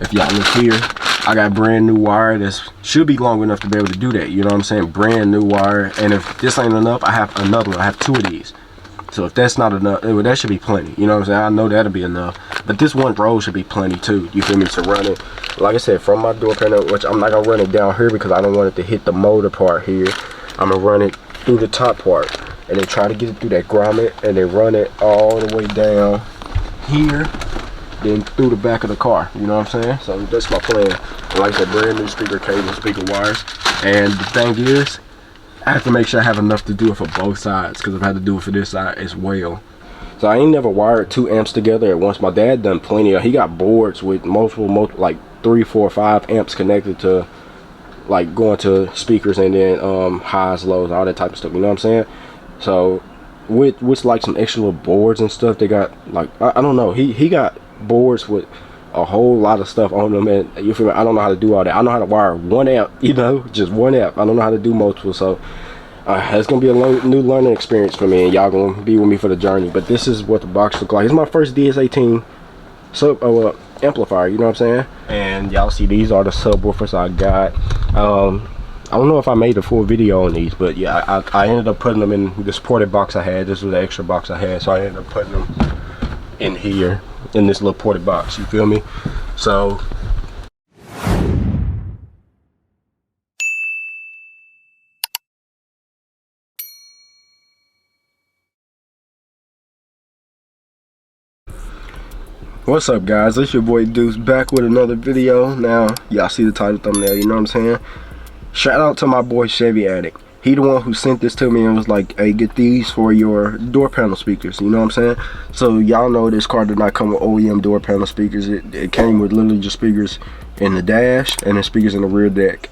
If y'all look here, I got brand new wire that should be long enough to be able to do that. You know what I'm saying? Brand new wire. And if this ain't enough, I have another one. I have 2 of these. So if that's not enough, that should be plenty. You know what I'm saying? I know that'll be enough. But this one roll should be plenty too. You feel me? To run it, like I said, from my door panel, which I'm not gonna run it down here because I don't want it to hit the motor part here. I'm gonna run it through the top part and then try to get it through that grommet and then run it all the way down here, then through the back of the car. You know what I'm saying? So that's my plan. And like I said, brand new speaker cable, speaker wires. And the thing is, I have to make sure I have enough to do it for both sides, because I've had to do it for this side as well. So I ain't never wired 2 amps together at once. My dad done plenty of, he got boards with multiple like 3, 4, 5 amps connected to, like, going to speakers and then highs, lows, all that type of stuff. You know what I'm saying? So with like some extra little boards and stuff, they got like, I don't know, he got boards with a whole lot of stuff on them, and you feel me? I don't know how to do all that. I know how to wire 1 amp, you know, just 1 amp. I don't know how to do multiple. So it's gonna be a new learning experience for me, and y'all gonna be with me for the journey. But this is what the box looks like. It's my first DS18 amplifier, you know what I'm saying? And y'all see, these are the subwoofers I got. I don't know if I made a full video on these, but yeah, I ended up putting them in this ported box I had. This was the extra box I had, so I ended up putting them in here in this little ported box. You feel me? So what's up, guys? It's your boy Deuce back with another video. Now y'all see the title thumbnail, you know what I'm saying? Shout out to my boy Chevy Addict. He the one who sent this to me and was like, hey, get these for your door panel speakers, you know what I'm saying? So y'all know this car did not come with OEM door panel speakers. It came with literally just speakers in the dash and then speakers in the rear deck.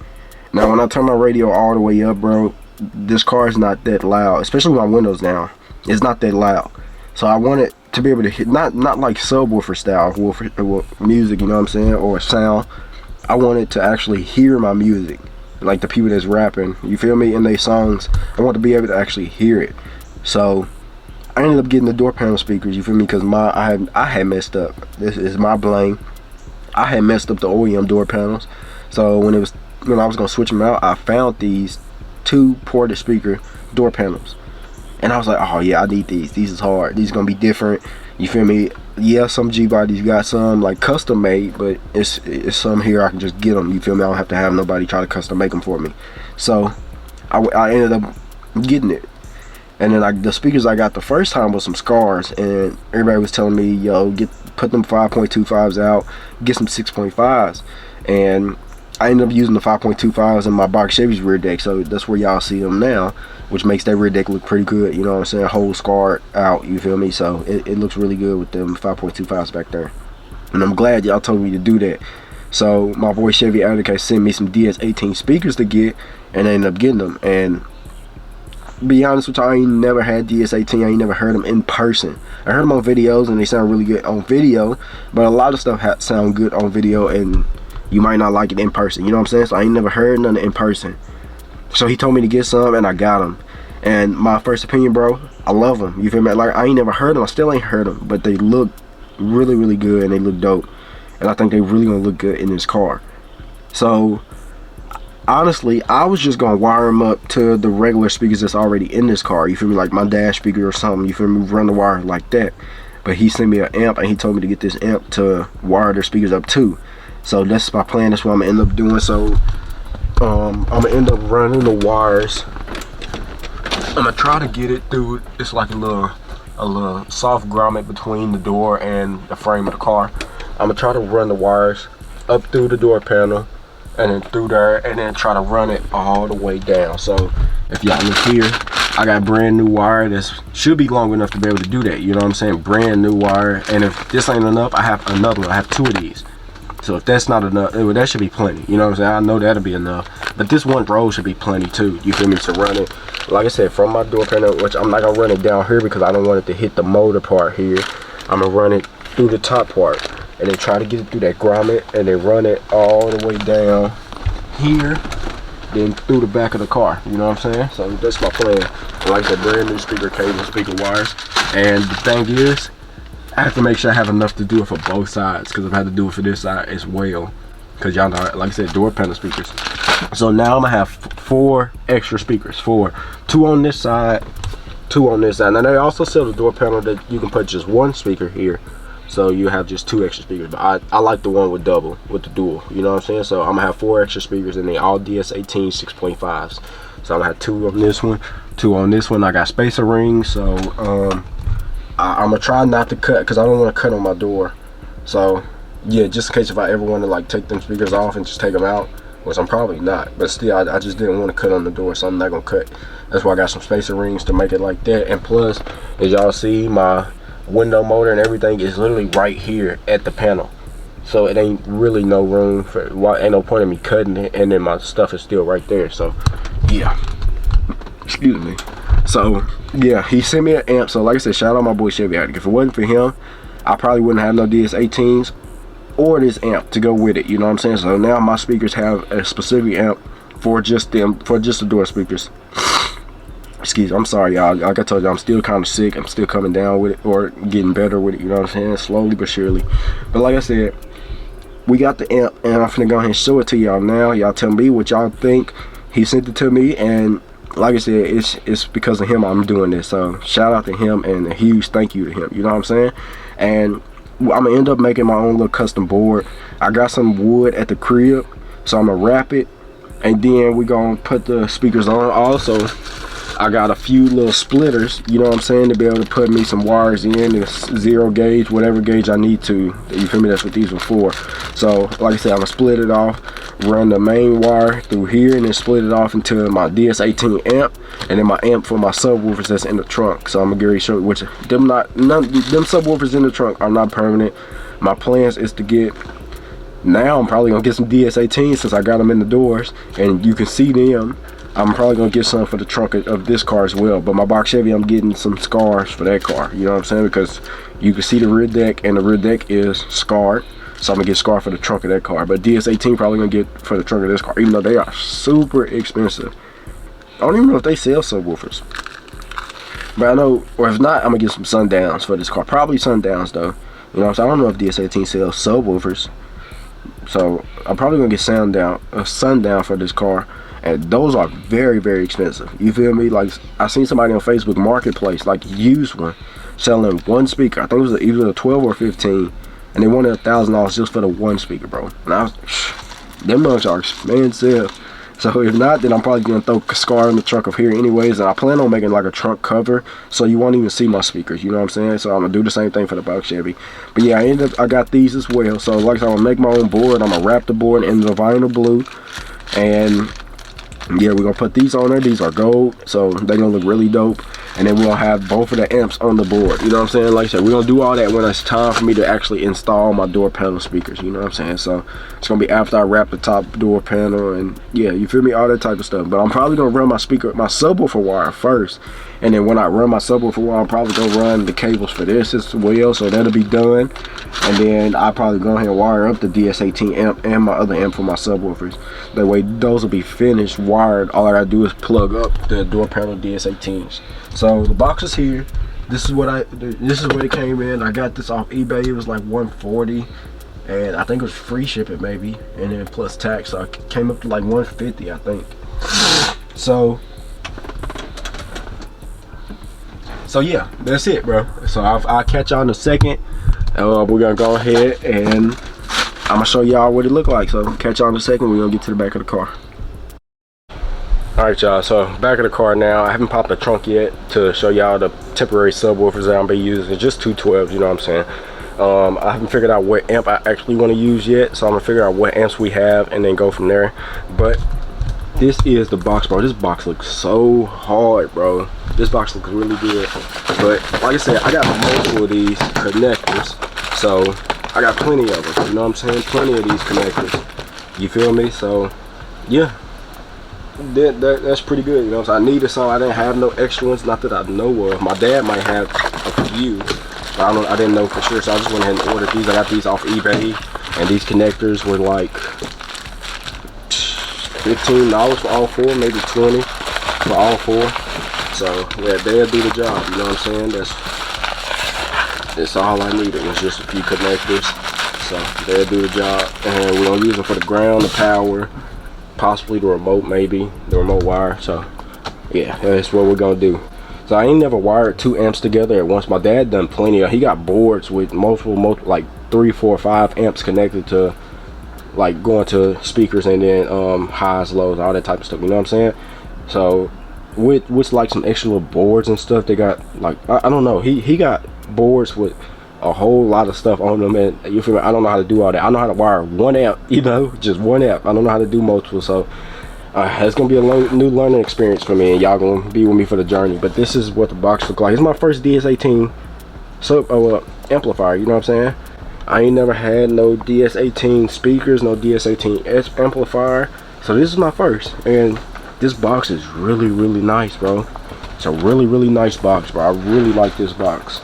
Now when I turn my radio all the way up, bro, this car is not that loud, especially with my windows down. It's not that loud. So I want it to be able to hit, not like subwoofer style music, you know what I'm saying, or sound. I want it to actually hear my music, like the people that's rapping, you feel me, in their songs. I want to be able to actually hear it. So I ended up getting the door panel speakers, you feel me, because I had messed up. This is my blame. I had messed up the OEM door panels. So when I was gonna switch them out, I found these 2 ported speaker door panels, and I was like, oh yeah, I need these. These is hard. These gonna be different. You feel me? Yeah, some G-bodies got some like custom made, but it's some here I can just get them. You feel me? I don't have to have nobody try to custom make them for me. So I ended up getting it, and then the speakers I got the first time was some Scars, and everybody was telling me, yo, put them 5.25s out, get some 6.5s, and I ended up using the 5.25s in my box Chevy's rear deck, so that's where y'all see them now, which makes that rear deck look pretty good, you know what I'm saying? Whole scarred out, you feel me? So it looks really good with them 5.25s back there, and I'm glad y'all told me to do that. So my boy Chevy Addict sent me some DS18 speakers to get, and I ended up getting them. And be honest with y'all, I ain't never had DS18. I ain't never heard them in person. I heard them on videos, and they sound really good on video, but a lot of stuff sound good on video, and you might not like it in person, you know what I'm saying? So I ain't never heard none in person. So he told me to get some, and I got them. And my first opinion, bro, I love them. You feel me? Like, I ain't never heard them. I still ain't heard them, but they look really, really good, and they look dope. And I think they really gonna look good in this car. So honestly, I was just gonna wire them up to the regular speakers that's already in this car. You feel me? Like my dash speaker or something. You feel me? Run the wire like that. But he sent me an amp, and he told me to get this amp to wire their speakers up too. So that's my plan. That's what I'm gonna end up doing. So I'm gonna end up running the wires. I'm gonna try to get it through. It's like a little soft grommet between the door and the frame of the car. I'm gonna try to run the wires up through the door panel and then through there, and then try to run it all the way down. So if y'all look here, I got brand new wire that should be long enough to be able to do that. You know what I'm saying? Brand new wire. And if this ain't enough, I have another one. I have 2 of these. So if that's not enough, that should be plenty. You know what I'm saying? I know that'll be enough. But this one roll should be plenty too. You feel me? To run it, like I said, from my door panel, which I'm not gonna run it down here because I don't want it to hit the motor part here. I'm gonna run it through the top part and then try to get it through that grommet and then run it all the way down here, then through the back of the car. You know what I'm saying? So that's my plan. Like I said, brand new speaker cable, speaker wires. And the thing is, I have to make sure I have enough to do it for both sides, because I've had to do it for this side as well, because y'all know, like I said, door panel speakers. So now I'm gonna have 4 extra speakers, 2 on this side, 2 on this side. Now they also sell the door panel that you can put just 1 speaker here, so you have just 2 extra speakers. But I like the one with double, with the dual, you know what I'm saying? So I'm gonna have 4 extra speakers, and they all DS18 6.5s. So I'm gonna have 2 on this one, 2 on this one. I got spacer rings, so I'm gonna try not to cut, because I don't want to cut on my door. So yeah, just in case if I ever want to like take them speakers off and just take them out, which I'm probably not, but still I just didn't want to cut on the door, so I'm not gonna cut. That's why I got some spacer rings to make it like that. And plus, as y'all see, my window motor and everything is literally right here at the panel, so it ain't really no room for, ain't no point in me cutting it, and then my stuff is still right there. So yeah, excuse me. So yeah, he sent me an amp. So like I said, shout out my boy Chevy Addict. If it wasn't for him, I probably wouldn't have no DS18s or this amp to go with it, you know what I'm saying? So now my speakers have a specific amp for just them, for just the door speakers. Excuse me, I'm sorry y'all, like I told you, I'm still kind of sick. I'm still coming down with it, or getting better with it, you know what I'm saying? Slowly but surely. But like I said, we got the amp, and I'm finna go ahead and show it to y'all now. Y'all tell me what y'all think. He sent it to me, and like I said, it's because of him I'm doing this. So shout out to him, and a huge thank you to him, you know what I'm saying? And I'm gonna end up making my own little custom board. I got some wood at the crib, so I'm gonna wrap it, and then we gonna put the speakers on. Also, I got a few little splitters, you know what I'm saying, to be able to put me some wires in, 0 gauge, whatever gauge I need to, you feel me? That's what these are for. So like I said, I'm gonna split it off, run the main wire through here, and then split it off into my DS18 amp, and then my amp for my subwoofers that's in the trunk. So I'm gonna get ready to show you, which them subwoofers in the trunk are not permanent. My plans is to get, now I'm probably gonna get some DS18 since I got them in the doors, and you can see them. I'm probably gonna get some for the trunk of this car as well. But my box Chevy, I'm getting some scars for that car, you know what I'm saying? Because you can see the rear deck, and the rear deck is scarred, so I'm gonna get scar for the trunk of that car. But DS18 probably gonna get for the trunk of this car, even though they are super expensive. I don't even know if they sell subwoofers, but I know, or if not, I'm gonna get some sundowns for this car. Probably sundowns though, you know what I'm saying? I don't know if DS18 sells subwoofers, so I'm probably gonna get a sundown for this car. And those are very, very expensive, you feel me? Like, I seen somebody on Facebook Marketplace, like, used one, selling 1 speaker. I think it was either a 12 or 15, and they wanted $1,000 just for the 1 speaker, bro. And I was, them mugs are expensive. So if not, then I'm probably gonna throw a scar in the trunk of here anyways, and I plan on making like a trunk cover, so you won't even see my speakers, you know what I'm saying? So I'm gonna do the same thing for the box Chevy. But yeah, I got these as well. So like I said, I'm gonna make my own board. I'm gonna wrap the board in the vinyl blue, and yeah, we're gonna put these on there. These are gold, so they're gonna look really dope. And then we're gonna have both of the amps on the board, you know what I'm saying? Like I said, we're gonna do all that when it's time for me to actually install my door panel speakers, you know what I'm saying? So it's gonna be after I wrap the top door panel, and yeah, you feel me, all that type of stuff. But I'm probably gonna run my subwoofer wire first, and then when I run my subwoofer wire, I'm probably gonna run the cables for this as well, so that'll be done. And then I'll probably go ahead and wire up the DS18 amp and my other amp for my subwoofers. That way those will be finished wired. All I gotta do is plug up the door panel DS18s. So the box is here. This is what it came in. I got this off eBay. It was like $140, and I think it was free shipping maybe, and then plus tax, so it came up to like $150, I think. So yeah, that's it, bro. So I'll catch y'all in a second. We're gonna go ahead and I'm gonna show y'all what it look like. So catch y'all in a second. We're gonna get to the back of the car. Alright y'all, so back of the car now. I haven't popped the trunk yet to show y'all the temporary subwoofers that I'm gonna be using. It's just 212s, you know what I'm saying? I haven't figured out what amp I actually want to use yet, so I'm gonna figure out what amps we have and then go from there. But this is the box, bro. This box looks so hard, bro. This box looks really good. But like I said, I got multiple of these connectors, so I got plenty of them, you know what I'm saying? Plenty of these connectors, you feel me? So yeah, that's pretty good, you know what I'm saying? I needed some. I didn't have no extra ones, not that I know of. My dad might have a few, but I didn't know for sure, so I just went ahead and ordered these. I got these off eBay, and these connectors were like $15 for all 4, maybe 20 for all 4. So yeah, they'll do the job, you know what I'm saying? That's all I needed was just a few connectors. So they'll do the job. And we're gonna use them for the ground, the power, possibly the remote, maybe the remote wire. So yeah, that's what we're gonna do. So I ain't never wired 2 amps together at once. My dad done plenty of, he got boards with multiple like 3, 4, 5 amps connected to, like, going to speakers, and then highs, lows, all that type of stuff, you know what I'm saying? So with like some extra little boards and stuff, they got like, I don't know, he got boards with a whole lot of stuff on them, and you feel me, I don't know how to do all that. I know how to wire 1 amp, you know, just 1 amp. I don't know how to do multiple. So it's gonna be a new learning experience for me, and y'all gonna be with me for the journey. But this is what the box look like. It's my first DS18 amplifier, you know what I'm saying? I ain't never had no DS18 speakers, no DS18 amplifier, so this is my first. And this box is really nice, bro. It's a really nice box, bro. I really like this box.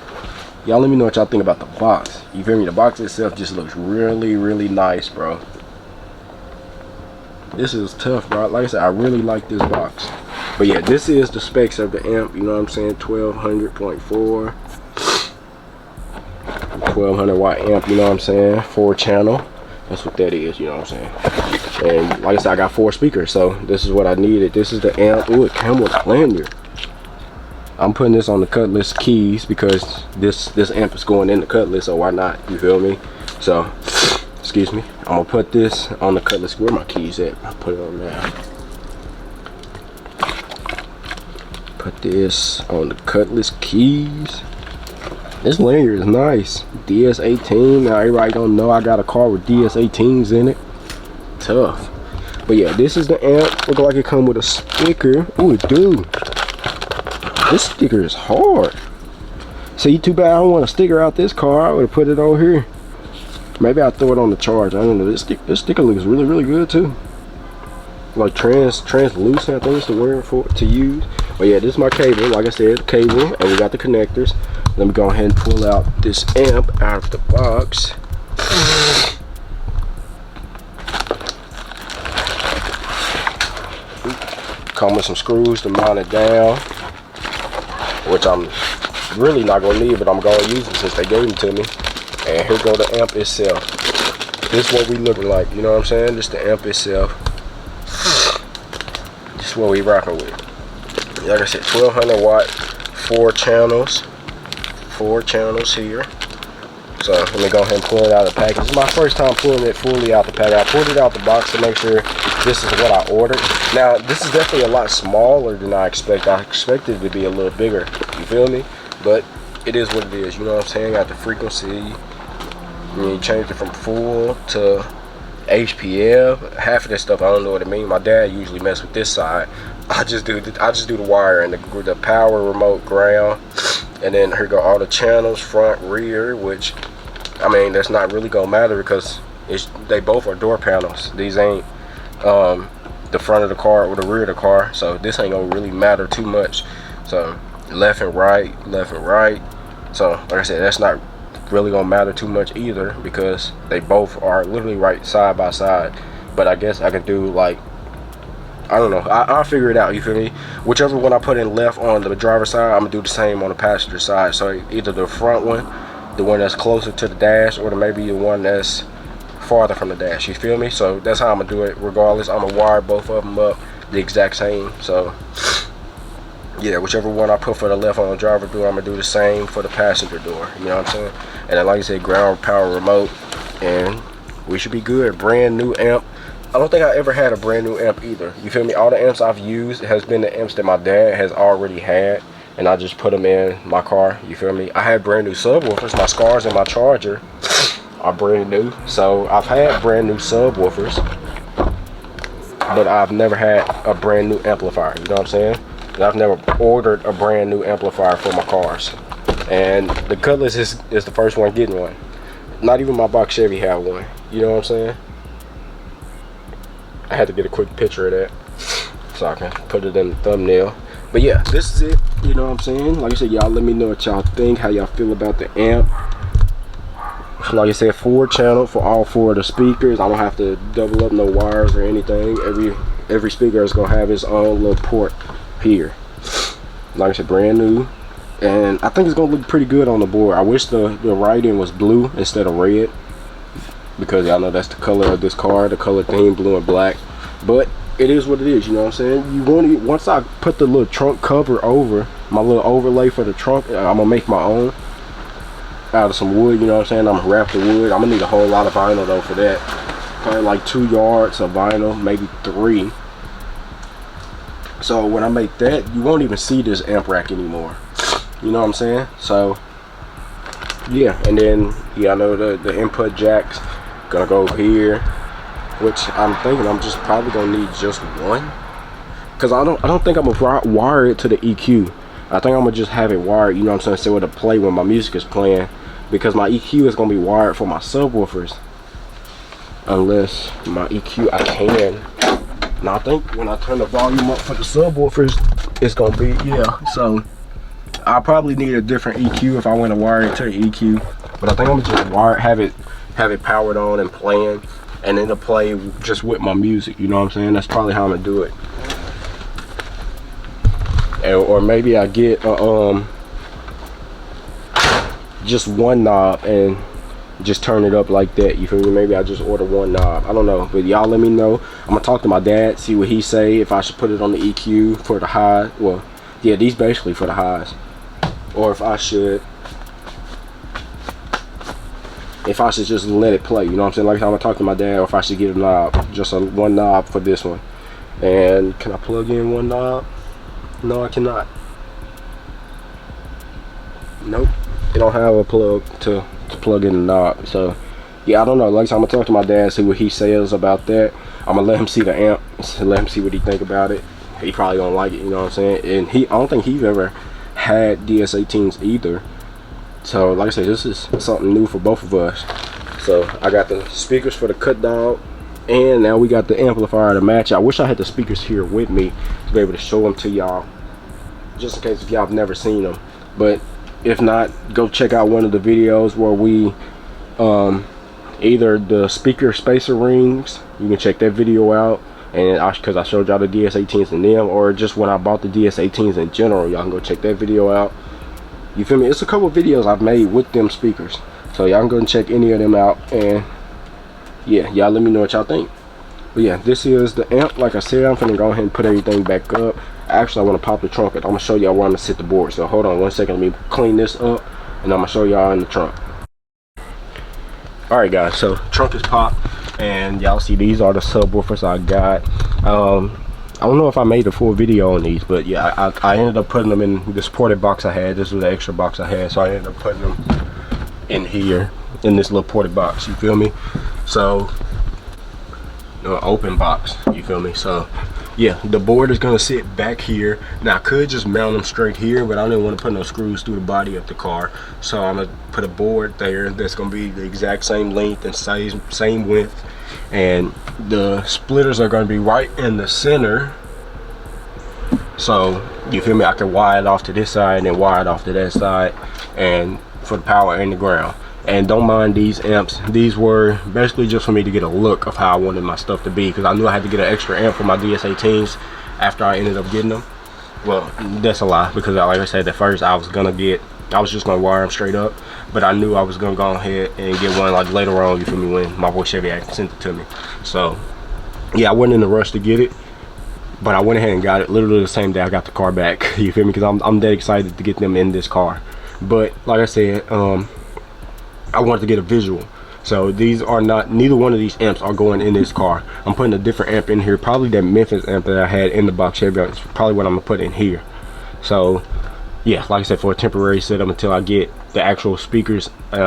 Y'all let me know what y'all think about the box. You feel me? The box itself just looks really nice, bro. This is tough, bro. Like I said, I really like this box. But yeah, this is the specs of the amp, you know what I'm saying? 1200.4, 1200 watt amp, you know what I'm saying? 4 channel. That's what that is, you know what I'm saying? And like I said, I got 4 speakers, so this is what I needed. This is the amp. Ooh, it came with a lanyard. I'm putting this on the Cutlass keys because this amp is going in the Cutlass, so why not? You feel me? So, excuse me. I'm gonna put this on the Cutlass. Where my keys at? I'll put it on there. Put this on the Cutlass keys. This lanyard is nice. DS18. Now everybody don't know I got a car with DS18s in it. Tough. But yeah, this is the amp. Look like it come with a sticker. Ooh, it do. This sticker is hard. See, too bad I don't want a sticker out this car. I would have put it over here. Maybe I'll throw it on the charge. I don't know. This sticker looks really good too. Like translucent, I think is the word for it to use. But yeah, this is my cable. Like I said, cable, and we got the connectors. Let me go ahead and pull out this amp out of the box. Come with some screws to mount it down, which I'm really not gonna need, but I'm gonna use them since they gave them to me. And here go the amp itself. This is what we looking like, you know what I'm saying? This the amp itself. This is what we rocking with. Like I said, 1200 watt, 4 channels. 4 channels here. So let me go ahead and pull it out of the package. This is my first time pulling it fully out the package. I pulled it out the box to make sure this is what I ordered. Now this is definitely a lot smaller than I expected. I expected it to be a little bigger. You feel me? But it is what it is. You know what I'm saying? Got the frequency. You change it from full to HPF. Half of this stuff I don't know what it means. My dad usually mess with this side. I just do the wire and the power, remote, ground, and then here go all the channels, front, rear, which I mean that's not really gonna matter because they both are door panels. These ain't the front of the car or the rear of the car, so this ain't gonna really matter too much. So left and right. So like I said, that's not really gonna matter too much either because they both are literally right side by side. But I guess I could do like, I don't know, I'll figure it out, you feel me? Whichever one I put in left on the driver's side, I'm gonna do the same on the passenger side. So either the front one, the one that's closer to the dash, or maybe the one that's farther from the dash, you feel me? So that's how I'm gonna do it regardless. I'm gonna wire both of them up the exact same. So yeah, whichever one I put for the left on the driver door, I'm gonna do the same for the passenger door, you know what I'm saying? And then like I said, ground, power, remote, and we should be good. Brand new amp. I don't think I ever had a brand new amp either, you feel me? All the amps I've used has been the amps that my dad has already had, and I just put them in my car, you feel me? I had brand new subwoofers. My Scars and my Charger are brand new, so I've had brand new subwoofers, but I've never had a brand new amplifier, you know what I'm saying? And I've never ordered a brand new amplifier for my cars, and the Cutlass is the first one getting one. Not even my box Chevy had one, you know what I'm saying? I had to get a quick picture of that so I can put it in the thumbnail. But yeah, this is it, you know what I'm saying? Like I said, y'all let me know what y'all think, how y'all feel about the amp. Like I said, 4 channel for all 4 of the speakers. I don't have to double up no wires or anything. Every speaker is gonna have its own little port here. Like I said, brand new. and I think it's gonna look pretty good on the board. I wish the writing was blue instead of red, because y'all know that's the color of this car, the color theme, blue and black. But it is what it is, you know what I'm saying? You want to, once I put the little trunk cover over, my little overlay for the trunk, I'm gonna make my own out of some wood, you know what I'm saying? I'm gonna wrap the wood. I'm gonna need a whole lot of vinyl though for that. Probably like 2 yards of vinyl, maybe 3. So when I make that, you won't even see this amp rack anymore. You know what I'm saying? So yeah, and then yeah, I know the input jacks gonna go here, which I'm thinking I'm just probably gonna need just one, because I don't think I'm gonna wire it to the EQ. I think I'm gonna just have it wired, you know what I'm saying, so it'll play when my music is playing, because my EQ is gonna be wired for my subwoofers, unless my EQ I can. Now I think when I turn the volume up for the subwoofers, it's gonna be, yeah, so I probably need a different EQ if I want to wire it to the EQ, but I think I'm gonna just wire, have it powered on and playing, and it'll play just with my music, you know what I'm saying? That's probably how I'm gonna do it. Or maybe I get just one knob and just turn it up like that, you feel me? Maybe I just order one knob, I don't know, but y'all let me know. I'm gonna talk to my dad, see what he say, if I should put it on the EQ for the high. Well, yeah, these basically for the highs, or if I should just let it play, you know what I'm saying? Like I'm gonna talk to my dad, or if I should get a knob, just one knob for this one. And can I plug in one knob? No, I cannot. Nope, it don't have a plug to plug in the knob. So yeah, I don't know. Like I said, I'm gonna talk to my dad, see what he says about that. I'm gonna let him see the amp, let him see what he think about it. He probably gonna like it, you know what I'm saying? And I don't think he's ever had DS18s either. So like I said, this is something new for both of us. So I got the speakers for the cut dog, and now we got the amplifier to match. I wish I had the speakers here with me to be able to show them to y'all, just in case if y'all have never seen them. But if not, go check out one of the videos where we either the speaker spacer rings, you can check that video out, and because I showed y'all the DS18s and them, or just when I bought the DS18s in general, y'all can go check that video out. You feel me? It's a couple of videos I've made with them speakers, so y'all can go and check any of them out, and yeah, y'all let me know what y'all think. But yeah, this is the amp. Like I said, I'm finna go ahead and put everything back up. Actually, I want to pop the trunk. I'm gonna show y'all where I'm gonna sit the board, so hold on one second, let me clean this up, and I'm gonna show y'all in the trunk. Alright guys, so trunk is popped, and y'all see these are the subwoofers I got. I don't know if I made a full video on these, but yeah, I ended up putting them in this ported box I had. This was the extra box I had, so I ended up putting them in here in this little ported box, you feel me? So open box, you feel me? So yeah, the board is gonna sit back here. Now I could just mount them straight here, but I didn't want to put no screws through the body of the car, so I'm gonna put a board there that's gonna be the exact same length and size, same width, and the splitters are gonna be right in the center. So you feel me? I can wire it off to this side and then wire it off to that side, and for the power and the ground. And don't mind these amps, these were basically just for me to get a look of how I wanted my stuff to be, because I knew I had to get an extra amp for my DS18s after I ended up getting them. Well, that's a lie, because like I said, at first I was just gonna wire them straight up, but I knew I was gonna go ahead and get one like later on, you feel me, when my boy Chevy had sent it to me. So yeah, I wasn't in a rush to get it, but I went ahead and got it literally the same day I got the car back. You feel me? Because I'm that excited to get them in this car. But like I said, I wanted to get a visual, so these are not, neither one of these amps are going in this car. I'm putting a different amp in here, probably that Memphis amp that I had in the box Chevy. It's probably what I'm gonna put in here. So yeah, like I said, for a temporary setup until I get the actual speakers that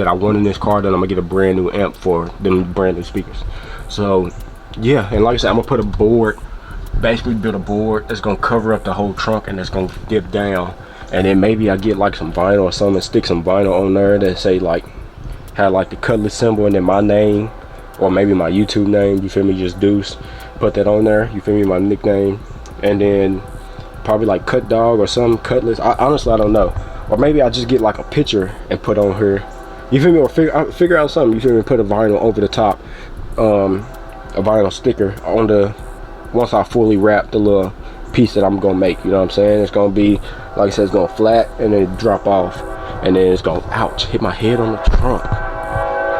I want in this car, then I'm gonna get a brand new amp for them brand new speakers. So yeah, and like I said, I'm gonna put a board, basically build a board that's gonna cover up the whole trunk and that's gonna dip down, and then maybe I get like some vinyl or something, stick some vinyl on there that say like, had like the Cutlass symbol and then my name, or maybe my YouTube name, you feel me, just Deuce, put that on there, you feel me, my nickname, and then probably like Cut Dog or some Cutlass. Honestly, I don't know. Or maybe I just get like a picture and put on here, you feel me, or figure out something, you feel me, put a vinyl over the top, a vinyl sticker on the, once I fully wrap the little piece that I'm gonna make. You know what I'm saying? It's gonna be, like I said, it's gonna flat and then drop off, and then it's gonna, ouch, hit my head on the trunk.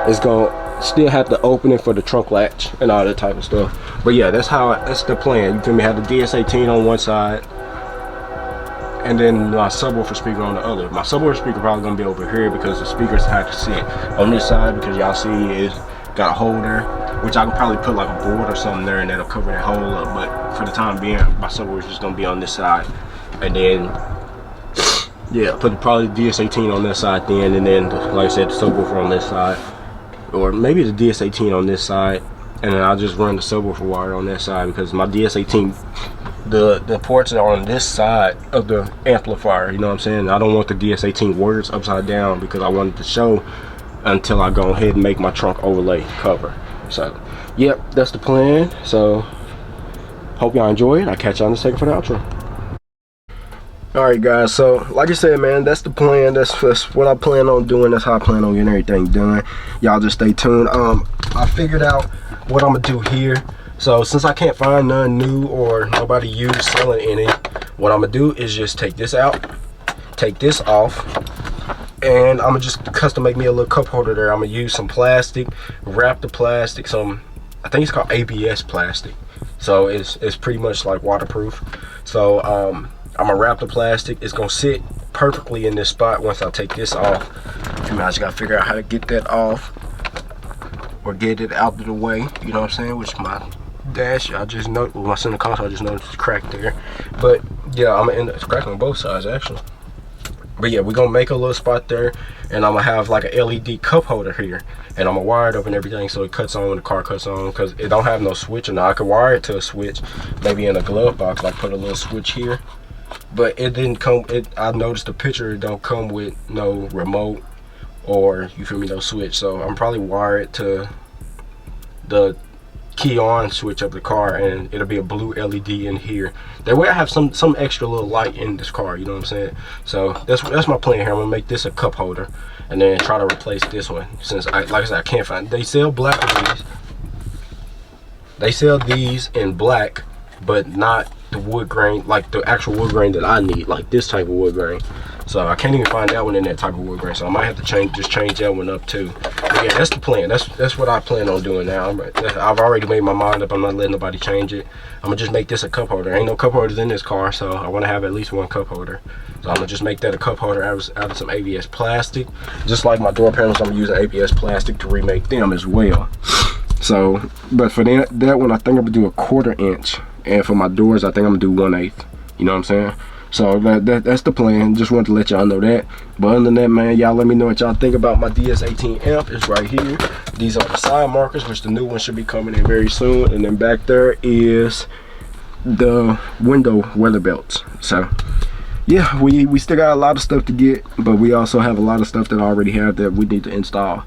It's gonna still have the opening for the trunk latch and all that type of stuff. But yeah, that's the plan. You feel me? Have the DS18 on one side, and then my subwoofer speaker on the other. My subwoofer speaker probably gonna be over here because the speakers have to sit on this side, because y'all see it's got a hole there, which I can probably put like a board or something there and that'll cover that hole up. But for the time being, my subwoofer is just gonna be on this side, and then yeah, put probably the DS18 on this side then, and then like I said, the subwoofer on this side, or maybe the DS18 on this side, and then I'll just run the subwoofer wire on that side, because my DS18, the ports are on this side of the amplifier. You know what I'm saying? I don't want the DS18 words upside down, because I wanted to show until I go ahead and make my trunk overlay cover. So yep, that's the plan. So hope y'all enjoy it. I'll catch y'all in a second for the outro. Alright guys, so like I said, man, that's the plan. That's what I plan on doing. That's how I plan on getting everything done. Y'all just stay tuned. I figured out what I'm gonna do here. So since I can't find none new or nobody used selling any, what I'm gonna do is just take this out, take this off, and I'm gonna just custom make me a little cup holder there. I'm gonna use some plastic, wrap the plastic, I think it's called ABS plastic. So it's pretty much like waterproof. So I'm gonna wrap the plastic. It's gonna sit perfectly in this spot once I take this off. I just gotta figure out how to get that off or get it out of the way. You know what I'm saying? Which my dash, I just know, my center console, I just noticed it's cracked there. But yeah, I'm gonna end up, it's cracking on both sides actually. But yeah, we're gonna make a little spot there, and I'm gonna have like a LED cup holder here, and I'm gonna wire it up and everything so it cuts on when the car cuts on, because it don't have no switch. And I could wire it to a switch, maybe in a glove box, like put a little switch here. But it didn't come, I noticed the picture, it don't come with no remote or, you feel me, no switch. So I'm probably wire it to the key on switch of the car, and it'll be a blue LED in here. That way I have some extra little light in this car, you know what I'm saying? So that's my plan here. I'm gonna make this a cup holder and then try to replace this one, since like I said, I can't find, they sell black of these. They sell these in black, but not the wood grain, like the actual wood grain that I need, like this type of wood grain. So I can't even find that one in that type of wood grain. So I might have to just change that one up too. But yeah, that's the plan. That's what I plan on doing now. I've already made my mind up. I'm not letting nobody change it. I'm gonna just make this a cup holder. Ain't no cup holders in this car, so I want to have at least one cup holder. So I'm gonna just make that a cup holder out of some ABS plastic. Just like my door panels, I'm gonna use ABS plastic to remake them as well. So, but for that one, I think I'm gonna do a 1/4 inch. And for my doors, I think I'm gonna do 1/8. You know what I'm saying? So that's the plan. Just wanted to let y'all know that. But other than that, man, y'all let me know what y'all think about my DS18 amp. It's right here. These are the side markers, which the new one should be coming in very soon. And then back there is the window weather belts. So yeah, we still got a lot of stuff to get, but we also have a lot of stuff that I already have that we need to install.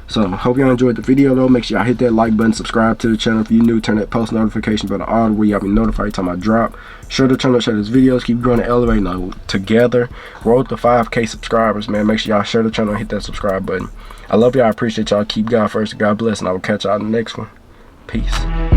So hope y'all enjoyed the video though. Make sure y'all hit that like button, subscribe to the channel if you're new, turn that post notification bell on where y'all be notified every time I drop. Share the channel, share these videos, keep growing and elevating together. Road to 5K subscribers, man. Make sure y'all share the channel and hit that subscribe button. I love y'all, I appreciate y'all. Keep God first, God bless, and I will catch y'all in the next one. Peace.